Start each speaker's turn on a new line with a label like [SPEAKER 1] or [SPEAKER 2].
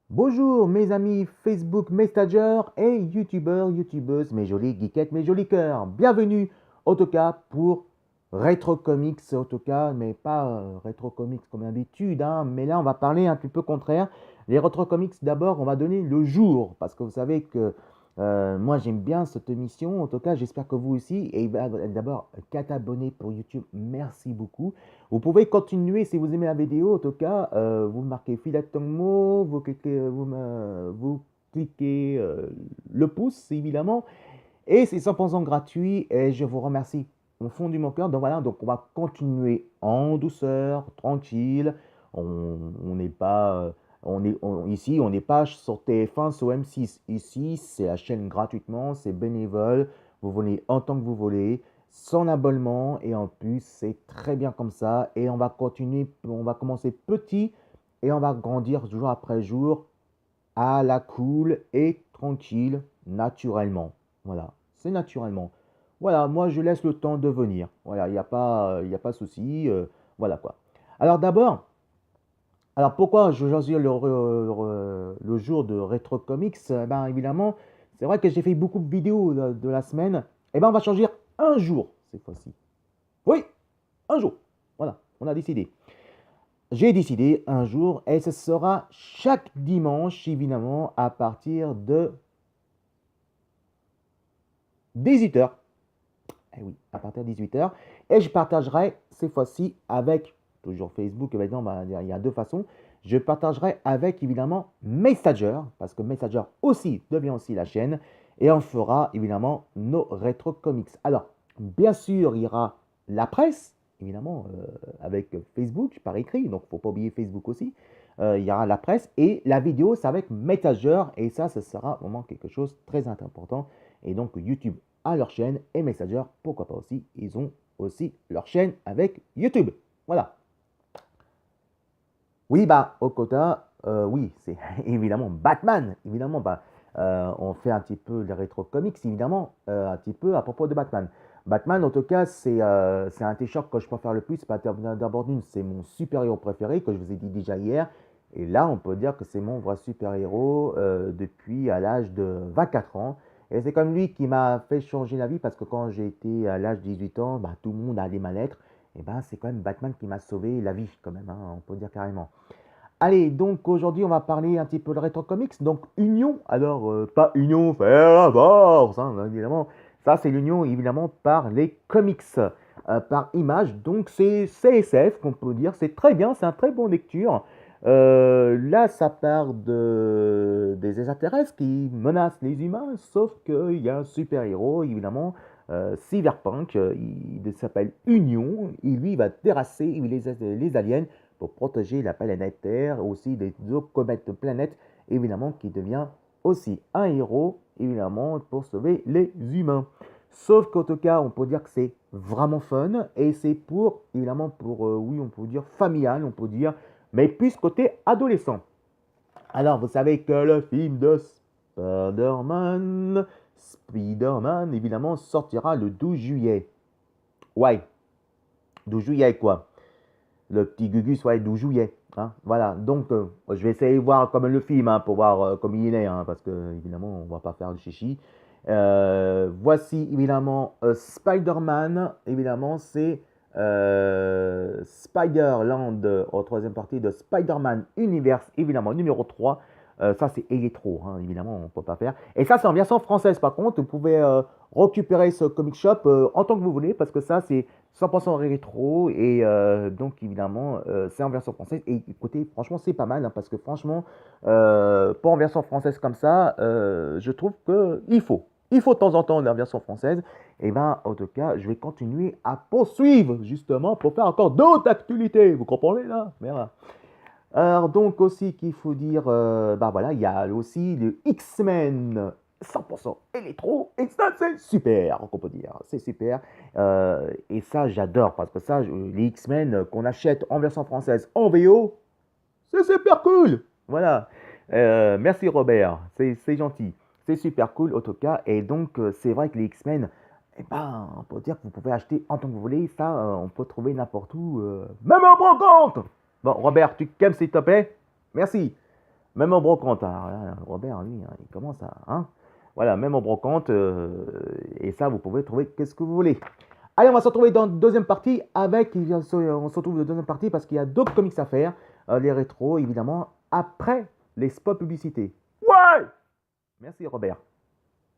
[SPEAKER 1] Bonjour mes amis Facebook Messenger et YouTubeurs, YouTubeuses, mes jolies geekettes, mes jolis cœurs. Bienvenue en tout cas pour Retro Comics, en tout cas, mais pas Retro Comics comme d'habitude, hein, mais là on va parler un petit peu contraire. Les Retro Comics d'abord, on va donner le jour, parce que vous savez que moi j'aime bien cette émission, en tout cas j'espère que vous aussi. Et d'abord, 4 abonnés pour YouTube, merci beaucoup. Vous pouvez continuer si vous aimez la vidéo. En tout cas, vous marquez Phileas Tongmo, vous cliquez le pouce évidemment, et c'est 100% gratuit. Et je vous remercie au fond du mon cœur. Donc voilà, donc on va continuer en douceur, tranquille. On n'est pas, ici, on n'est pas sur TF1, sur M6. Ici, c'est la chaîne gratuitement, c'est bénévole. Vous venez en tant que vous voulez, sans abonnement, et en plus, c'est très bien comme ça. Et on va continuer, on va commencer petit et on va grandir jour après jour à la cool et tranquille, naturellement. Voilà, c'est naturellement. Voilà, moi je laisse le temps de venir. Voilà, il y a pas de souci. Voilà quoi. Alors d'abord, alors pourquoi je choisis le jour de Retro Comics? Ben évidemment, c'est vrai que j'ai fait beaucoup de vidéos de la semaine. Et ben on va changer un jour cette fois-ci. Oui, un jour. Voilà, on a décidé. J'ai décidé un jour, et ce sera chaque dimanche, évidemment, à partir de 18 h. Eh oui, à partir de 18 h. Et je partagerai cette fois-ci avec, toujours Facebook, et maintenant, il y a deux façons. Je partagerai avec, évidemment, Messenger, parce que Messenger aussi devient aussi la chaîne. Et on fera, évidemment, nos rétro comics. Alors, bien sûr, il y aura la presse, évidemment, avec Facebook par écrit. Donc, il ne faut pas oublier Facebook aussi. Il y aura la presse et la vidéo, c'est avec Messenger. Et ça, ce sera vraiment quelque chose de très important. Et donc, YouTube à leur chaîne et Messenger, pourquoi pas aussi, ils ont aussi leur chaîne avec YouTube. Voilà. Oui, bah, au quota, oui, c'est évidemment Batman. Évidemment, bah, on fait un petit peu les rétro comics, évidemment, un petit peu à propos de Batman. Batman, en tout cas, c'est un t-shirt que je préfère le plus. D'abord d'une, c'est mon super-héros préféré, que je vous ai dit déjà hier. Et là, on peut dire que c'est mon vrai super-héros depuis à l'âge de 24 ans. Et c'est comme lui qui m'a fait changer la vie, parce que quand j'ai été à l'âge de 18 ans, bah, tout le monde a des mal-être. Et ben, c'est quand même Batman qui m'a sauvé la vie, quand même, hein, on peut dire carrément. Allez, donc aujourd'hui, on va parler un petit peu de rétro comics. Donc, Union, alors pas Union, faire la force, hein, évidemment. Ça, c'est l'union, évidemment, par les comics, par image. Donc, c'est CSF, qu'on peut dire. C'est très bien, c'est un très bon lecture. Là, ça part des extraterrestres qui menacent les humains, sauf qu'il y a un super-héros, évidemment, cyberpunk. Il s'appelle Union. Et lui, il va terrasser les aliens pour protéger la planète Terre, aussi des autres comètes de planètes, évidemment, qui devient aussi un héros, évidemment, pour sauver les humains. Sauf qu'en tout cas, on peut dire que c'est vraiment fun, et c'est pour, évidemment, pour, oui, on peut dire familial, on peut dire, mais plus côté adolescent. Alors, vous savez que le film de Spider-Man, évidemment, sortira le 12 juillet. Ouais, 12 juillet quoi. Le petit Gugus, ouais, 12 juillet. Hein, voilà, donc je vais essayer de voir comme le film, hein, pour voir comme il est, hein, parce que évidemment, on va pas faire du chichi. Voici évidemment Spider-Man, évidemment, c'est Spider-Land en troisième partie de Spider-Man Universe, évidemment, numéro 3. Ça, c'est Electro, hein, évidemment, on ne peut pas faire. Et ça, c'est en version française, par contre. Vous pouvez récupérer ce comic shop en tant que vous voulez, parce que ça, c'est 100% rétro, et donc évidemment c'est en version française. Et écoutez, franchement c'est pas mal, hein, parce que franchement pas en version française comme ça, je trouve que il faut de temps en temps la version française. Et ben en tout cas je vais continuer à poursuivre justement pour faire encore d'autres actualités, vous comprenez là. Voilà. Alors donc aussi qu'il faut dire, bah voilà, il y a aussi le X-Men 100% électro, et ça c'est super, on peut dire, c'est super. Et ça j'adore, parce que ça, les X-Men qu'on achète en version française en VO, c'est super cool. Voilà. Merci Robert, c'est gentil, c'est super cool en tout cas. Et donc c'est vrai que les X-Men, eh ben, on peut dire que vous pouvez acheter en tant que vous voulez, ça on peut trouver n'importe où, même en brocante. Bon, Robert, tu calmes s'il te plaît. Merci. Même en brocante, hein, Robert, lui, hein, il commence à... Hein, voilà, même en brocante, et ça, vous pouvez trouver qu'est-ce que vous voulez. Allez, on va se retrouver dans la deuxième partie avec... On se retrouve dans la deuxième partie parce qu'il y a d'autres comics à faire. Les rétros, évidemment, après les spots publicités. Ouais! Merci, Robert.